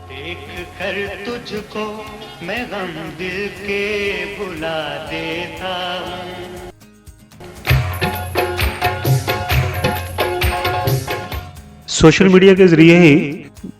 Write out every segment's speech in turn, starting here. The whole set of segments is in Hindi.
देख कर तुझको मैं गम दिल के भुला देता हूँ। सोशल मीडिया के जरिए ही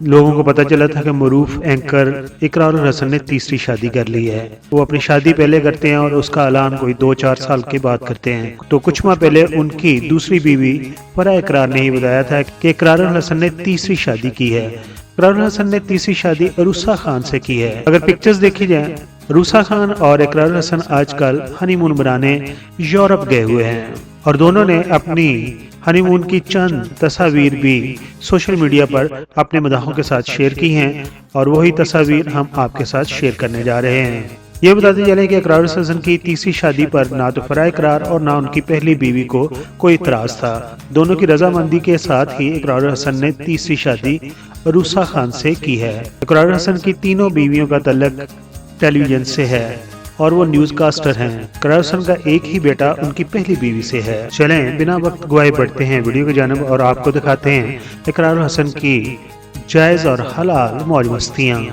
लोगों को पता चला था कि मरूफ एंकर इकरार और हसन ने तीसरी शादी कर ली है। वो अपनी शादी पहले करते हैं और उसका ऐलान कोई 2-4 साल के बाद करते हैं। तो कुछ माह पहले उनकी दूसरी बीवी फराह इकरार ने ही बताया था कि इकरार और हसन ने तीसरी शादी की है। इकरार और हसन ने तीसरी शादी अरूसा खान से की है। अगर पिक्चर्स देखी जाए, अरूसा खान और इकरार हसन आजकल हनीमून मनाने यूरोप गए हुए हैं और दोनों ने अपनी हनीमून की चंद तस्वीर भी सोशल मीडिया पर अपने मदाहों के साथ शेयर की हैं और वही तस्वीर हम आपके साथ शेयर करने जा रहे हैं। ये बताते चलें कि इकरार हसन की तीसरी शादी पर ना तो फराह इकरार और ना उनकी पहली बीवी को कोई इतराज था। दोनों की रजामंदी के साथ ही इकरार हसन ने तीसरी शादी अरूसा खान से की है। इकरार हसन की तीनों बीवियों का तल्लुक टेलीविजन से है और वो न्यूज कास्टर हैं। इकरार हसन का एक ही बेटा उनकी पहली बीवी से है। चलें बिना वक्त गवाए बढ़ते हैं वीडियो की जानिब और आपको दिखाते हैं इकरार हसन की जायज और हलाल मौज मस्तियाँ।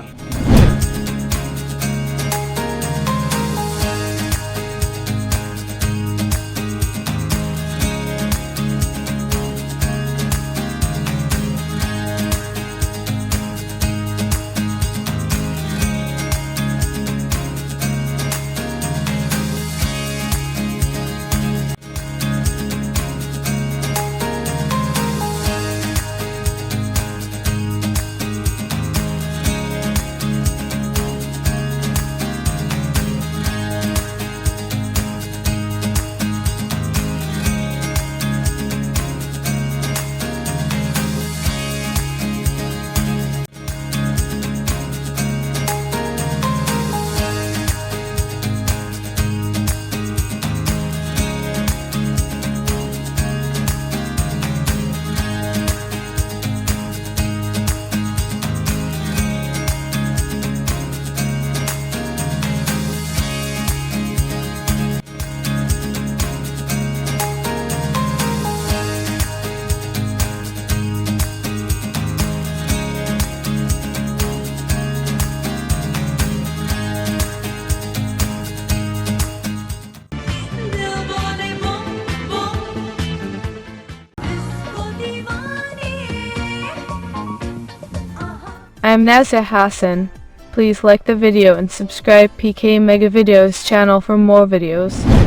I am now Hassan. Please like the video and subscribe PK Mega Videos channel for more videos.